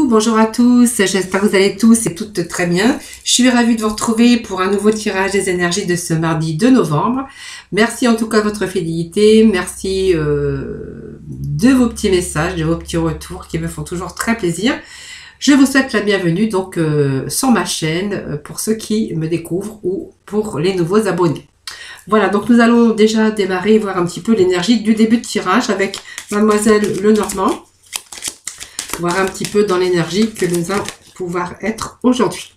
bonjour à tous, j'espère que vous allez tous et toutes très bien. Je suis ravie de vous retrouver pour un nouveau tirage des énergies de ce mardi 2 novembre. Merci en tout cas de votre fidélité, merci de vos petits messages, de vos petits retours qui me font toujours très plaisir. Je vous souhaite la bienvenue donc sur ma chaîne pour ceux qui me découvrent ou pour les nouveaux abonnés. Voilà, donc nous allons déjà démarrer, voir un petit peu l'énergie du début de tirage avec Mademoiselle Lenormand. Voir un petit peu dans l'énergie que nous allons pouvoir être aujourd'hui.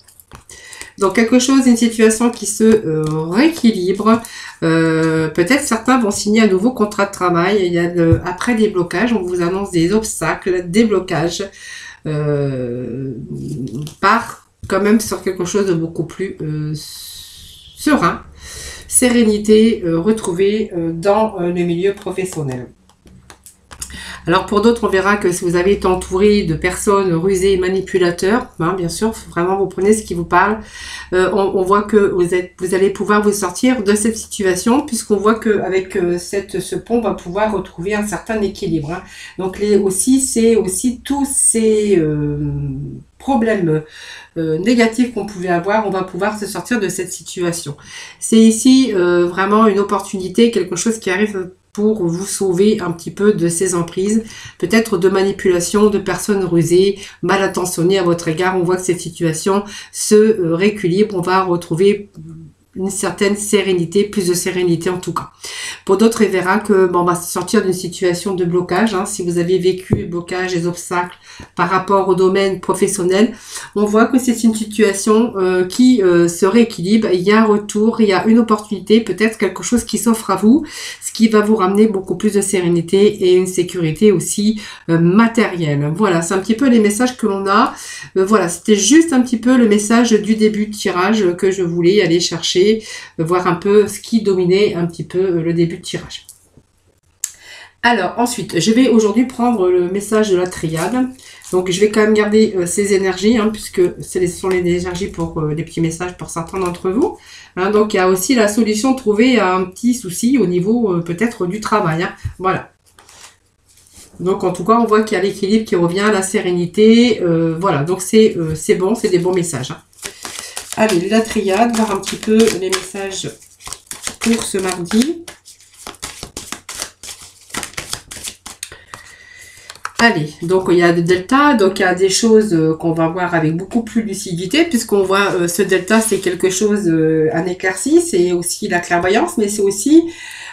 Donc quelque chose, une situation qui se rééquilibre. Peut-être certains vont signer un nouveau contrat de travail. Il y a après des blocages, on vous annonce des obstacles, des blocages. Part quand même sur quelque chose de beaucoup plus serein. Sérénité retrouvée dans le milieu professionnel. Alors pour d'autres, on verra que si vous avez été entouré de personnes rusées et manipulateurs, hein, bien sûr, vraiment vous prenez ce qui vous parle. On voit que vous allez pouvoir vous sortir de cette situation, puisqu'on voit qu'avec ce pont, on va pouvoir retrouver un certain équilibre. Hein. Donc c'est aussi tous ces problèmes négatifs qu'on pouvait avoir, on va pouvoir se sortir de cette situation. C'est ici vraiment une opportunité, quelque chose qui arrive pour vous sauver un petit peu de ces emprises, peut-être de manipulation, de personnes rusées, mal intentionnées à votre égard. On voit que cette situation se rééquilibre, on va retrouver une certaine sérénité, plus de sérénité en tout cas. Pour d'autres, il verra que on va sortir d'une situation de blocage. Hein. Si vous avez vécu les blocages, les obstacles par rapport au domaine professionnel, on voit que c'est une situation qui se rééquilibre. Il y a un retour, il y a une opportunité, peut-être quelque chose qui s'offre à vous, ce qui va vous ramener beaucoup plus de sérénité et une sécurité aussi matérielle. Voilà, c'est un petit peu les messages que l'on a. Voilà, c'était juste un petit peu le message du début de tirage que je voulais aller chercher, voir un peu ce qui dominait un petit peu le début de tirage. Alors ensuite, je vais aujourd'hui prendre le message de la triade. Donc je vais quand même garder ces énergies, hein, puisque ce sont les énergies pour les petits messages pour certains d'entre vous. Hein, donc il y a aussi la solution trouvée à un petit souci au niveau peut-être du travail. Hein. Voilà. Donc en tout cas, on voit qu'il y a l'équilibre qui revient, la sérénité. Voilà, donc c'est bon, c'est des bons messages. Hein. Allez, la triade, voir un petit peu les messages pour ce mardi. Allez, donc il y a des deltas, donc il y a des choses qu'on va voir avec beaucoup plus lucidité, puisqu'on voit ce delta, c'est quelque chose, un éclairci, c'est aussi la clairvoyance, mais c'est aussi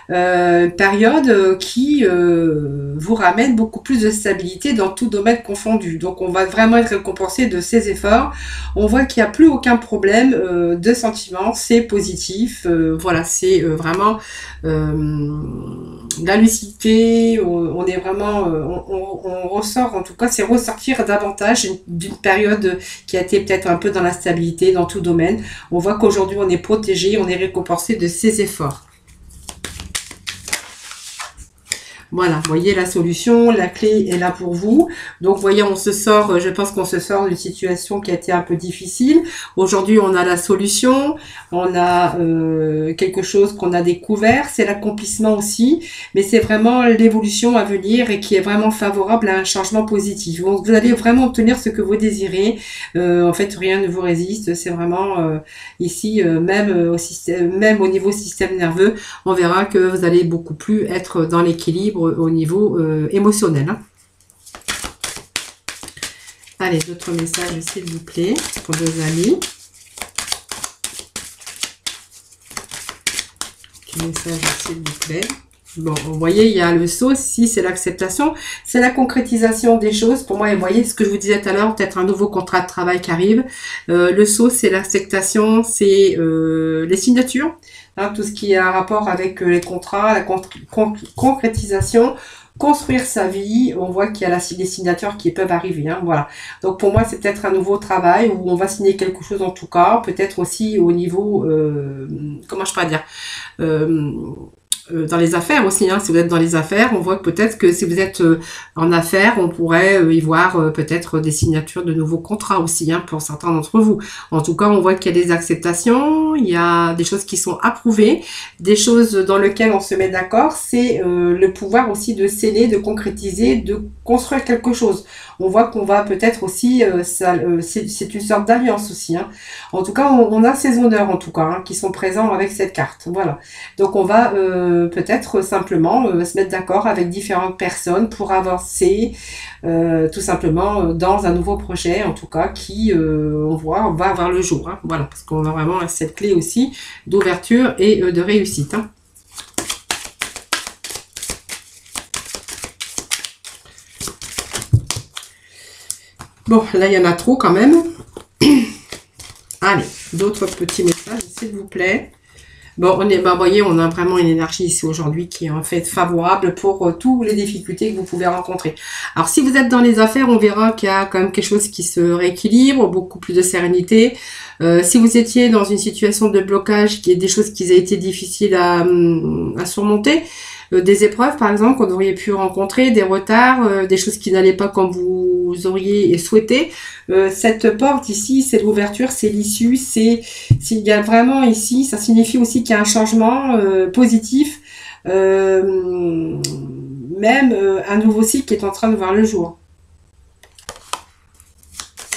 période qui vous ramène beaucoup plus de stabilité dans tout domaine confondu. Donc on va vraiment être récompensé de ces efforts. On voit qu'il n'y a plus aucun problème de sentiment, c'est positif. Voilà, c'est vraiment la lucidité. On est vraiment, on ressort, en tout cas, c'est ressortir davantage d'une période qui a été peut-être un peu dans la stabilité, dans tout domaine. On voit qu'aujourd'hui on est protégé, on est récompensé de ces efforts. Voilà, vous voyez la solution, la clé est là pour vous. Donc, vous voyez, on se sort, je pense qu'on se sort d'une situation qui a été un peu difficile. Aujourd'hui, on a la solution, on a quelque chose qu'on a découvert, c'est l'accomplissement aussi, mais c'est vraiment l'évolution à venir et qui est vraiment favorable à un changement positif. Donc, vous allez vraiment obtenir ce que vous désirez. En fait, rien ne vous résiste. C'est vraiment ici, même au niveau système nerveux, on verra que vous allez beaucoup plus être dans l'équilibre au niveau émotionnel. Hein. Allez, d'autres messages s'il vous plaît pour nos amis. Petit message s'il vous plaît. Bon, vous voyez, il y a le saut, si c'est l'acceptation, c'est la concrétisation des choses. Pour moi, vous voyez ce que je vous disais tout à l'heure, peut-être un nouveau contrat de travail qui arrive. Le saut, c'est l'acceptation, c'est les signatures, hein, tout ce qui a un rapport avec les contrats, la concrétisation, construire sa vie. On voit qu'il y a des signatures qui peuvent arriver. Hein, voilà. Donc pour moi, c'est peut-être un nouveau travail où on va signer quelque chose en tout cas, peut-être aussi au niveau, comment je pourrais dire, dans les affaires aussi, hein. Si vous êtes dans les affaires, on voit que peut-être que si vous êtes en affaires, on pourrait y voir peut-être des signatures de nouveaux contrats aussi, hein, pour certains d'entre vous. En tout cas, on voit qu'il y a des acceptations, il y a des choses qui sont approuvées, des choses dans lesquelles on se met d'accord. C'est le pouvoir aussi de sceller, de concrétiser, de construire quelque chose. On voit qu'on va peut-être aussi, c'est une sorte d'alliance aussi, hein. En tout cas, on a ces honneurs en tout cas, hein, qui sont présents avec cette carte. Voilà. Donc on va peut-être simplement se mettre d'accord avec différentes personnes pour avancer tout simplement dans un nouveau projet, en tout cas, qui on va avoir le jour, hein. Voilà, parce qu'on a vraiment cette clé aussi d'ouverture et de réussite, hein. Bon, là, il y en a trop quand même. Allez, d'autres petits messages, s'il vous plaît. Bon, vous voyez, on a vraiment une énergie ici aujourd'hui qui est en fait favorable pour toutes les difficultés que vous pouvez rencontrer. Alors, si vous êtes dans les affaires, on verra qu'il y a quand même quelque chose qui se rééquilibre, beaucoup plus de sérénité. Si vous étiez dans une situation de blocage, qui est des choses qui ont été difficiles à surmonter, des épreuves par exemple qu'on auriez pu rencontrer, des retards, des choses qui n'allaient pas comme vous auriez souhaité. Cette porte ici, c'est l'ouverture, c'est l'issue, c'est s'il y a vraiment ici, ça signifie aussi qu'il y a un changement positif, même un nouveau cycle qui est en train de voir le jour.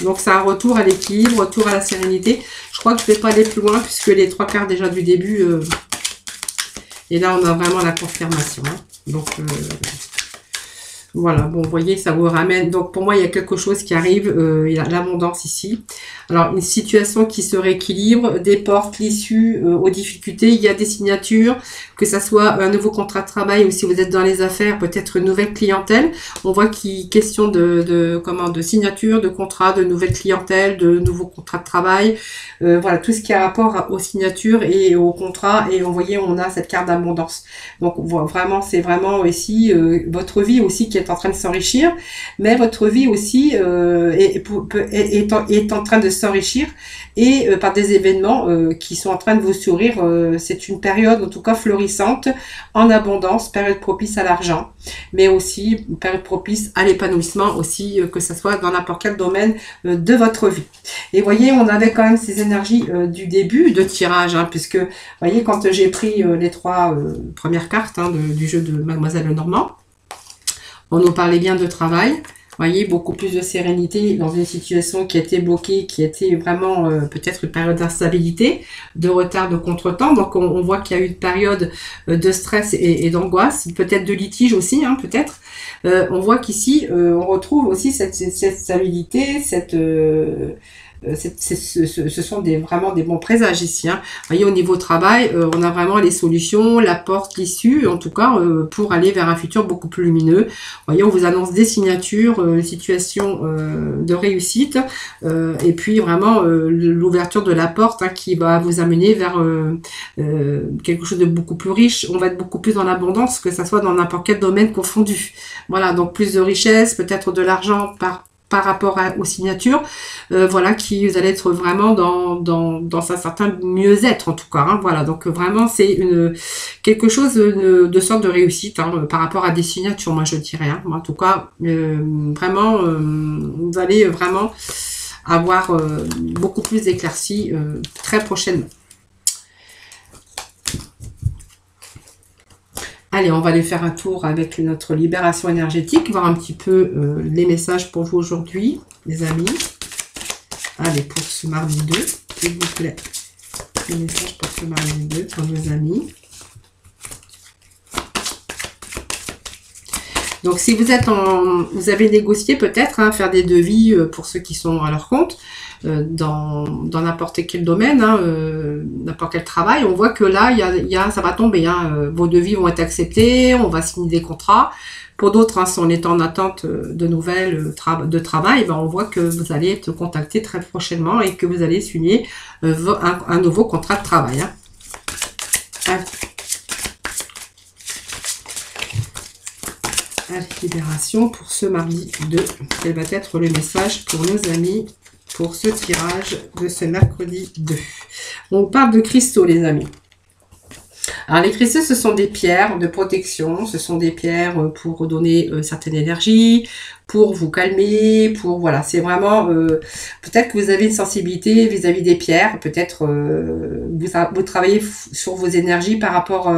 Donc c'est un retour à l'équilibre, retour à la sérénité. Je crois que je ne vais pas aller plus loin puisque les 3 quarts déjà du début... et là, on a vraiment la confirmation, hein. Donc, voilà, bon, vous voyez, ça vous ramène. Donc, pour moi, il y a quelque chose qui arrive. Il y a l'abondance ici. Alors, une situation qui se rééquilibre, des portes, l'issue aux difficultés. Il y a des signatures, que ça soit un nouveau contrat de travail ou si vous êtes dans les affaires, peut-être une nouvelle clientèle. On voit qu'il est question de signature, de contrat, de nouvelle clientèle, de nouveaux contrats de travail. Voilà, tout ce qui a rapport aux signatures et aux contrats. Et vous voyez, on a cette carte d'abondance. Donc, vraiment, c'est vraiment ici votre vie aussi qui est en train de s'enrichir, mais votre vie aussi est en train de s'enrichir et par des événements qui sont en train de vous sourire. C'est une période en tout cas florissante, en abondance, période propice à l'argent, mais aussi période propice à l'épanouissement aussi, que ce soit dans n'importe quel domaine de votre vie. Et voyez, on avait quand même ces énergies du début de tirage, hein, puisque voyez, quand j'ai pris les 3 premières cartes, hein, du jeu de Mademoiselle Lenormand, on nous parlait bien de travail. Voyez, beaucoup plus de sérénité dans une situation qui était bloquée, qui était vraiment peut-être une période d'instabilité, de retard, de contretemps. Donc, on voit qu'il y a eu une période de stress et d'angoisse, peut-être de litige aussi, hein, peut-être. On voit qu'ici, on retrouve aussi cette stabilité, ce sont vraiment des bons présages ici, hein. Vous voyez, au niveau travail, on a vraiment les solutions, la porte, l'issue, en tout cas, pour aller vers un futur beaucoup plus lumineux. Vous voyez, on vous annonce des signatures, une situation de réussite, et puis vraiment l'ouverture de la porte, hein, qui va vous amener vers quelque chose de beaucoup plus riche. On va être beaucoup plus dans l'abondance, que ça soit dans n'importe quel domaine confondu. Voilà, donc plus de richesse, peut-être de l'argent par rapport aux signatures, voilà, qui vous allez être vraiment dans un certain mieux-être en tout cas, hein, voilà, donc vraiment c'est quelque chose de sorte de réussite, hein, par rapport à des signatures, moi je dirais, hein, en tout cas, vraiment, vous allez vraiment avoir beaucoup plus d'éclaircies très prochainement. Allez, on va aller faire un tour avec notre libération énergétique, voir un petit peu les messages pour vous aujourd'hui, les amis. Allez, pour ce mardi 2, s'il vous plaît. Les messages pour ce mardi 2 pour nos amis. Donc, si vous êtes vous avez négocié peut-être, hein, faire des devis pour ceux qui sont à leur compte, dans n'importe quel domaine, hein, n'importe quel travail, on voit que là, ça va tomber, hein, vos devis vont être acceptés, on va signer des contrats. Pour d'autres, hein, si on est en attente de nouvelles de travail, ben, on voit que vous allez être contacté très prochainement et que vous allez signer un nouveau contrat de travail, hein. Allez, libération pour ce mardi 2. Quel va être le message pour nos amis pour ce tirage de ce mercredi 2? On parle de cristaux, les amis. Alors les cristaux, ce sont des pierres de protection, ce sont des pierres pour donner certaine énergie, pour vous calmer, pour voilà, c'est vraiment peut-être que vous avez une sensibilité vis-à-vis des pierres, peut-être vous travaillez sur vos énergies par rapport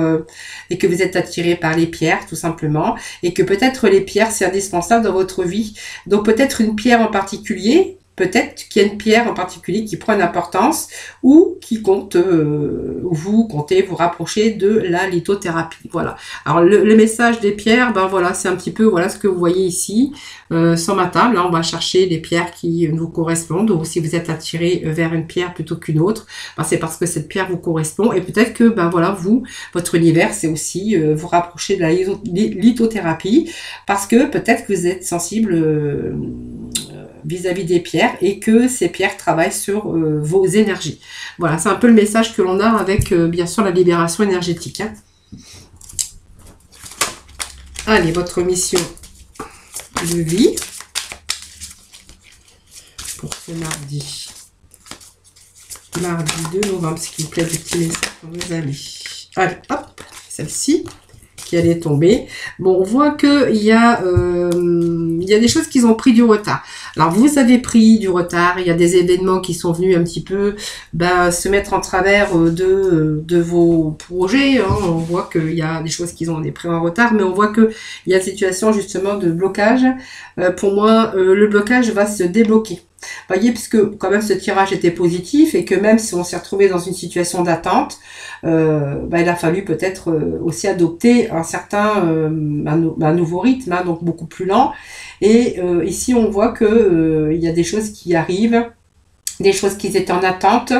et que vous êtes attiré par les pierres tout simplement, et que peut-être les pierres c'est indispensable dans votre vie. Donc peut-être une pierre en particulier. Peut-être qu'il y a une pierre en particulier qui prend une importance ou qui compte, vous comptez vous rapprocher de la lithothérapie. Voilà. Alors le message des pierres, ben voilà, c'est un petit peu voilà ce que vous voyez ici sur ma table. Hein, on va chercher les pierres qui nous correspondent. Ou si vous êtes attiré vers une pierre plutôt qu'une autre, ben c'est parce que cette pierre vous correspond. Et peut-être que ben voilà vous, votre univers, c'est aussi vous rapprocher de la lithothérapie parce que peut-être que vous êtes sensible vis-à-vis des pierres et que ces pierres travaillent sur vos énergies. Voilà, c'est un peu le message que l'on a avec bien sûr la libération énergétique. Hein. Allez, votre mission de vie pour ce mardi. Mardi 2 novembre, s'il vous plaît, des petits messages pour vos amis. Allez, hop, celle-ci qui allait tomber. Bon, on voit qu'il y a des choses qui ont pris du retard. Alors, vous avez pris du retard. Il y a des événements qui sont venus un petit peu se mettre en travers de vos projets. Hein. On voit qu'il y a des choses qui ont pris en retard, mais on voit qu'il y a une situation justement de blocage. Pour moi, le blocage va se débloquer. Vous voyez, puisque quand même ce tirage était positif et que même si on s'est retrouvé dans une situation d'attente, il a fallu peut-être aussi adopter un nouveau rythme, hein, donc beaucoup plus lent. Et ici, on voit que il y a des choses qui arrivent, des choses qui étaient en attente.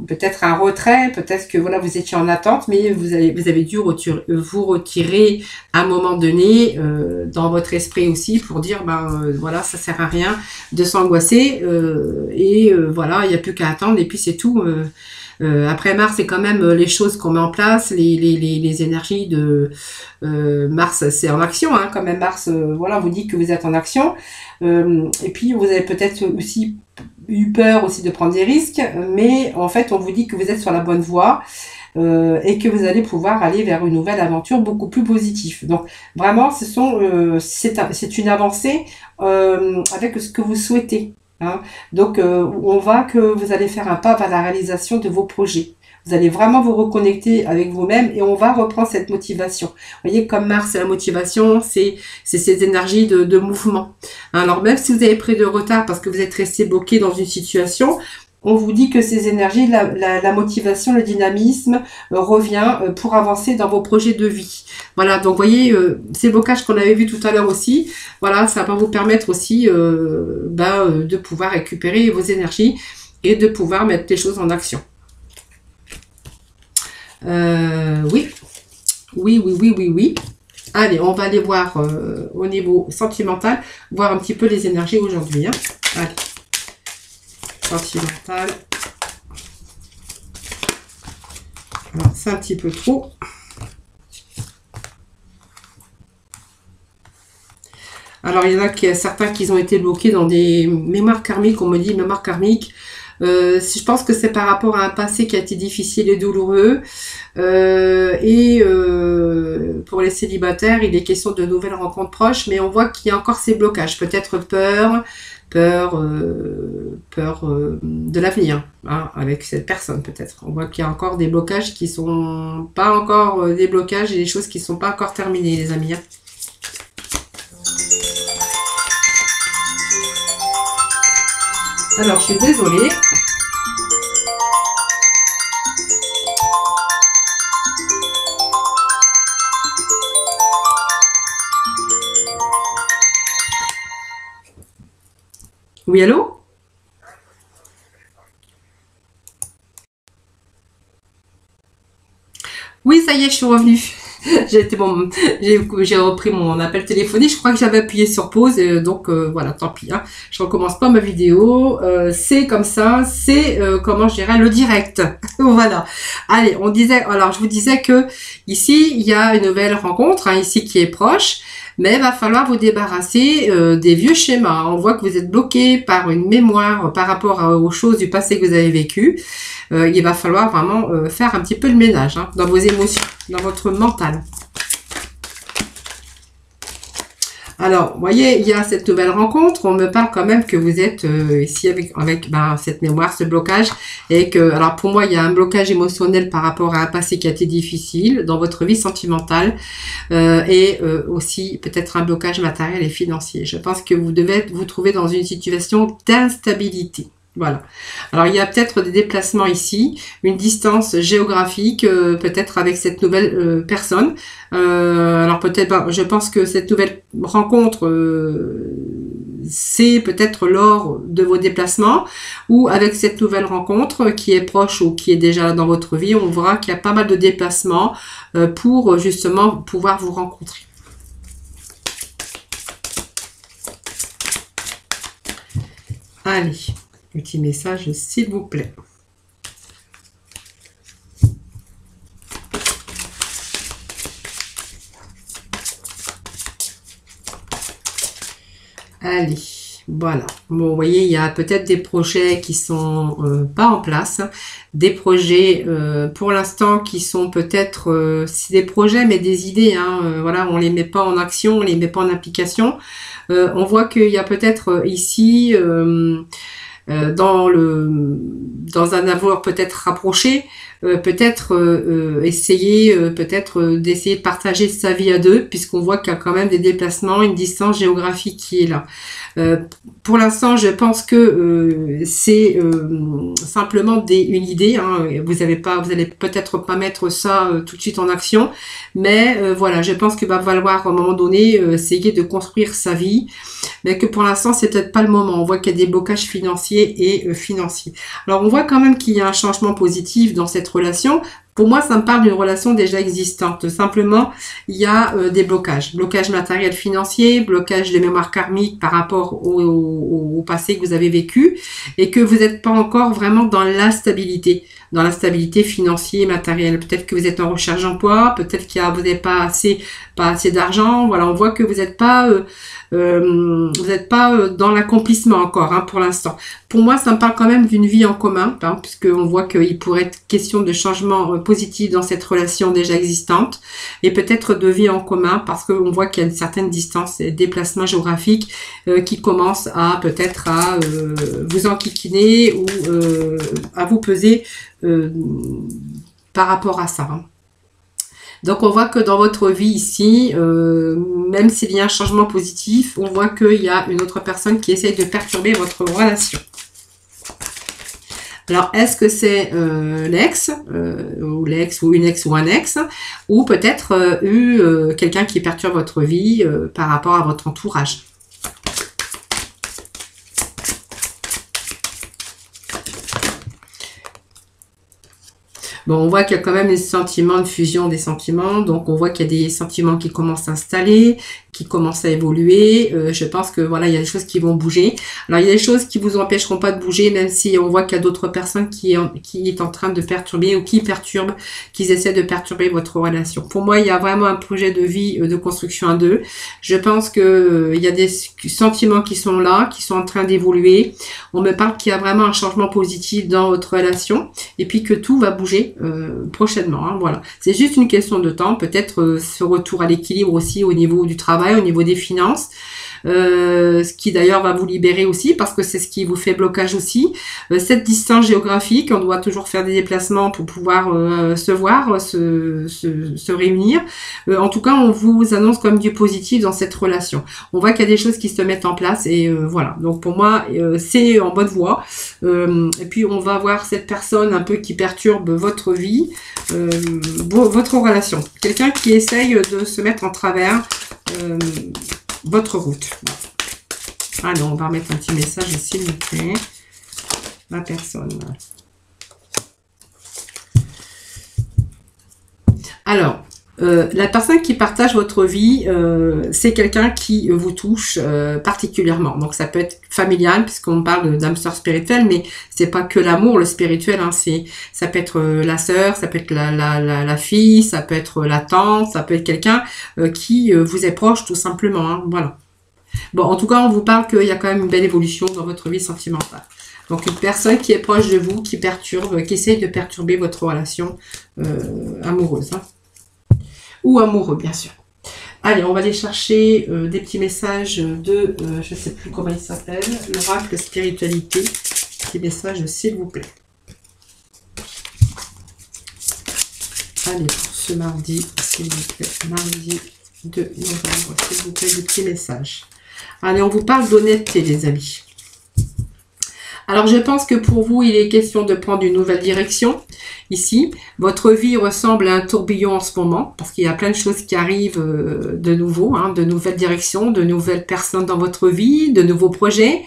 Peut-être un retrait, peut-être que voilà vous étiez en attente, mais vous avez dû vous retirer à un moment donné dans votre esprit aussi pour dire voilà ça sert à rien de s'angoisser voilà il n'y a plus qu'à attendre et puis c'est tout. Après Mars, c'est quand même les choses qu'on met en place, les énergies de Mars, c'est en action, hein, quand même Mars, voilà, vous dit que vous êtes en action. Et puis vous avez peut-être aussi eu peur aussi de prendre des risques, mais en fait on vous dit que vous êtes sur la bonne voie et que vous allez pouvoir aller vers une nouvelle aventure beaucoup plus positive. Donc vraiment, c'est une avancée avec ce que vous souhaitez. Hein. Donc, on voit que vous allez faire un pas vers la réalisation de vos projets. Vous allez vraiment vous reconnecter avec vous-même et on va reprendre cette motivation. Vous voyez, comme Mars, c'est la motivation, c'est ces énergies de mouvement. Alors, même si vous avez pris de retard parce que vous êtes resté bloqué dans une situation, on vous dit que ces énergies, la motivation, le dynamisme revient pour avancer dans vos projets de vie. Voilà, donc vous voyez, ces blocages qu'on avait vus tout à l'heure aussi, voilà, ça va vous permettre aussi de pouvoir récupérer vos énergies et de pouvoir mettre les choses en action. Oui. Allez, on va aller voir au niveau sentimental, voir un petit peu les énergies aujourd'hui. Hein. Allez. Sentimental. Alors, c'est un petit peu trop. Alors, il y en a certains qui ont été bloqués dans des mémoires karmiques. On me dit mémoire karmique. Je pense que c'est par rapport à un passé qui a été difficile et douloureux. Pour les célibataires, il est question de nouvelles rencontres proches, mais on voit qu'il y a encore ces blocages. Peut-être peur de l'avenir, hein, avec cette personne peut-être. On voit qu'il y a encore des blocages qui sont pas encore des blocages et des choses qui sont pas encore terminées, les amis. Hein. Alors, je suis désolée. Oui, allô? Oui, ça y est, je suis revenue. J'ai repris mon appel téléphonique. Je crois que j'avais appuyé sur pause, donc voilà, tant pis. Hein. Je recommence pas ma vidéo. C'est comme ça. C'est comment je dirais le direct. Voilà. Allez, on disait. Alors, je vous disais que ici il y a une nouvelle rencontre, hein, ici qui est proche. mais il va falloir vous débarrasser des vieux schémas. On voit que vous êtes bloqué par une mémoire par rapport aux choses du passé que vous avez vécues. Il va falloir vraiment faire un petit peu le ménage hein, dans vos émotions, dans votre mental. Alors, vous voyez, il y a cette nouvelle rencontre. On me parle quand même que vous êtes ici avec cette mémoire, ce blocage. Et que, alors pour moi, il y a un blocage émotionnel par rapport à un passé qui a été difficile dans votre vie sentimentale. Et aussi peut-être un blocage matériel et financier. Je pense que vous devez vous trouver dans une situation d'instabilité. Voilà. Alors, il y a peut-être des déplacements ici, une distance géographique, peut-être avec cette nouvelle personne. Alors, peut-être, je pense que cette nouvelle rencontre, c'est peut-être lors de vos déplacements ou avec cette nouvelle rencontre qui est proche ou qui est déjà dans votre vie. On verra qu'il y a pas mal de déplacements pour justement pouvoir vous rencontrer. Allez. Petit message, s'il vous plaît. Allez, voilà. Bon, vous voyez, il y a peut-être des projets qui sont pas en place. Des projets, pour l'instant, qui sont peut-être... c'est des projets, mais des idées. Hein, voilà, on les met pas en action, on les met pas en application. On voit qu'il y a peut-être ici... dans un amour peut-être rapproché, peut-être essayer peut-être d'essayer de partager sa vie à deux, puisqu'on voit qu'il y a quand même des déplacements, une distance géographique qui est là. Pour l'instant, je pense que c'est simplement une idée. Hein. Vous allez peut-être pas mettre ça tout de suite en action, mais voilà, je pense qu'il va falloir à un moment donné essayer de construire sa vie, mais que pour l'instant, c'est peut-être pas le moment. On voit qu'il y a des blocages financiers et financiers. Alors, on voit quand même qu'il y a un changement positif dans cette relation. Pour moi, ça me parle d'une relation déjà existante. Simplement, il y a des blocages. Blocage matériel financier, blocage de mémoire karmique par rapport au passé que vous avez vécu et que vous n'êtes pas encore vraiment dans la stabilité financière et matérielle. Peut-être que vous êtes en recherche d'emploi, peut-être que vous n'avez pas assez d'argent. Voilà, on voit que vous n'êtes pas dans l'accomplissement encore hein, pour l'instant. Pour moi, ça me parle quand même d'une vie en commun, hein, puisqu'on voit qu'il pourrait être question de changement positif dans cette relation déjà existante, et peut-être de vie en commun, parce qu'on voit qu'il y a une certaine distance et déplacement géographique qui commence à peut-être à vous enquiquiner ou à vous peser par rapport à ça. Hein. Donc, on voit que dans votre vie ici, même s'il y a un changement positif, on voit qu'il y a une autre personne qui essaye de perturber votre relation. Alors, est-ce que c'est l'ex, ou une ex ou un ex, ou peut-être quelqu'un qui perturbe votre vie par rapport à votre entourage? Bon, on voit qu'il y a quand même des sentiments, de fusion des sentiments. Donc, on voit qu'il y a des sentiments qui commencent à s'installer, qui commencent à évoluer. Je pense que voilà, il y a des choses qui vont bouger. Alors, il y a des choses qui vous empêcheront pas de bouger, même si on voit qu'il y a d'autres personnes qui est en train de perturber ou qui perturbent, qui essaient de perturber votre relation. Pour moi, il y a vraiment un projet de vie, de construction à deux. Je pense que il y a des sentiments qui sont là, qui sont en train d'évoluer. On me parle qu'il y a vraiment un changement positif dans votre relation et puis que tout va bouger prochainement. Hein, voilà. C'est juste une question de temps. Peut-être ce retour à l'équilibre aussi au niveau du travail, au niveau des finances. Ce qui d'ailleurs va vous libérer aussi parce que c'est ce qui vous fait blocage aussi. Cette distance géographique, on doit toujours faire des déplacements pour pouvoir se voir, se réunir. En tout cas, on vous annonce comme du positif dans cette relation. On voit qu'il y a des choses qui se mettent en place et voilà. Donc pour moi, c'est en bonne voie. Et puis on va voir cette personne un peu qui perturbe votre vie, votre relation. Quelqu'un qui essaye de se mettre en travers votre route. Alors, on va remettre un petit message, s'il vous plaît. La personne. Alors, La personne qui partage votre vie, c'est quelqu'un qui vous touche particulièrement. Donc ça peut être familial, puisqu'on parle d'âme sœur spirituelle, mais c'est pas que l'amour, le spirituel. Hein, ça peut être la sœur, ça peut être la fille, ça peut être la tante, ça peut être quelqu'un qui vous est proche tout simplement. Hein, voilà. Bon, en tout cas, on vous parle qu'il y a quand même une belle évolution dans votre vie sentimentale. Donc, une personne qui est proche de vous, qui perturbe, qui essaye de perturber votre relation amoureuse. Hein. Ou amoureux, bien sûr. Allez, on va aller chercher des petits messages de, je ne sais plus comment il s'appelle, l'oracle spiritualité. Petit message, s'il vous plaît. Allez, pour ce mardi, s'il vous plaît, mardi 2 novembre, s'il vous plaît, des petits messages. Allez, on vous parle d'honnêteté, les amis. Alors, je pense que pour vous, il est question de prendre une nouvelle direction. Ici, votre vie ressemble à un tourbillon en ce moment, parce qu'il y a plein de choses qui arrivent de nouveau, hein, de nouvelles directions, de nouvelles personnes dans votre vie, de nouveaux projets.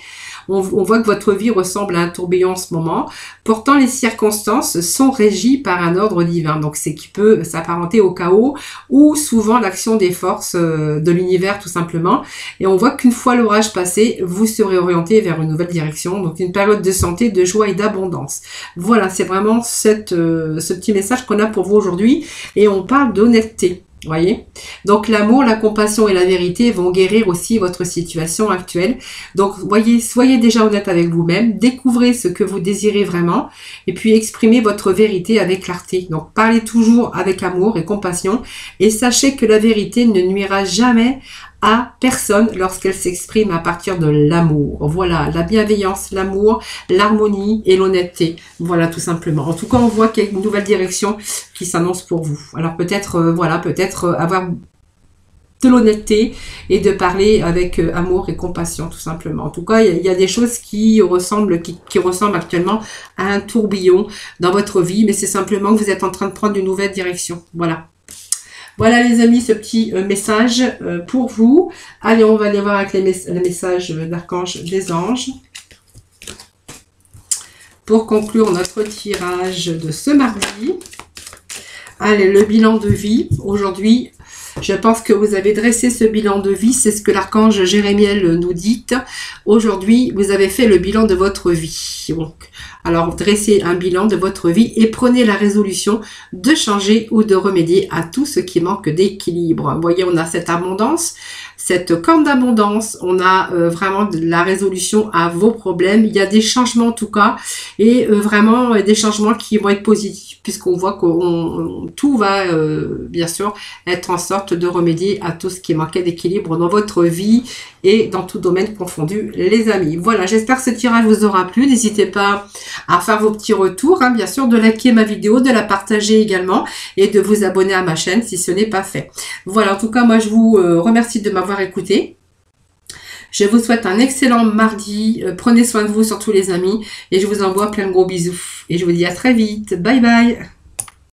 On voit que votre vie ressemble à un tourbillon en ce moment. Pourtant, les circonstances sont régies par un ordre divin. Donc, c'est qui peut s'apparenter au chaos ou souvent l'action des forces de l'univers, tout simplement. Et on voit qu'une fois l'orage passé, vous serez orienté vers une nouvelle direction. Donc, une période de santé, de joie et d'abondance. Voilà, c'est vraiment ce petit message qu'on a pour vous aujourd'hui. Et on parle d'honnêteté. Voyez, donc l'amour, la compassion et la vérité vont guérir aussi votre situation actuelle. Donc, voyez, soyez déjà honnête avec vous-même, découvrez ce que vous désirez vraiment et puis exprimez votre vérité avec clarté. Donc, parlez toujours avec amour et compassion et sachez que la vérité ne nuira jamais à personne lorsqu'elle s'exprime à partir de l'amour. Voilà, la bienveillance, l'amour, l'harmonie et l'honnêteté. Voilà, tout simplement. En tout cas, on voit qu'il y a une nouvelle direction qui s'annonce pour vous. Alors peut-être, voilà, peut-être avoir de l'honnêteté et de parler avec amour et compassion, tout simplement. En tout cas, il y a des choses qui ressemblent actuellement à un tourbillon dans votre vie, mais c'est simplement que vous êtes en train de prendre une nouvelle direction. Voilà. Voilà les amis, ce petit message pour vous. Allez, on va aller voir avec les messages d'Archange des Anges. Pour conclure notre tirage de ce mardi. Allez, le bilan de vie. Aujourd'hui, je pense que vous avez dressé ce bilan de vie. C'est ce que l'archange Jérémiel nous dit. Aujourd'hui, vous avez fait le bilan de votre vie. Donc, alors, dressez un bilan de votre vie et prenez la résolution de changer ou de remédier à tout ce qui manque d'équilibre. Vous voyez, on a cette abondance, cette corne d'abondance. On a vraiment de la résolution à vos problèmes. Il y a des changements en tout cas et vraiment des changements qui vont être positifs puisqu'on voit que tout va bien sûr être en sorte de remédier à tout ce qui manquait d'équilibre dans votre vie et dans tout domaine confondu, les amis. Voilà, j'espère que ce tirage vous aura plu. N'hésitez pas à faire vos petits retours, hein, bien sûr, de liker ma vidéo, de la partager également et de vous abonner à ma chaîne si ce n'est pas fait. Voilà, en tout cas, moi, je vous remercie de m'avoir écouté. Je vous souhaite un excellent mardi. Prenez soin de vous, surtout les amis. Et je vous envoie plein de gros bisous. Et je vous dis à très vite. Bye bye.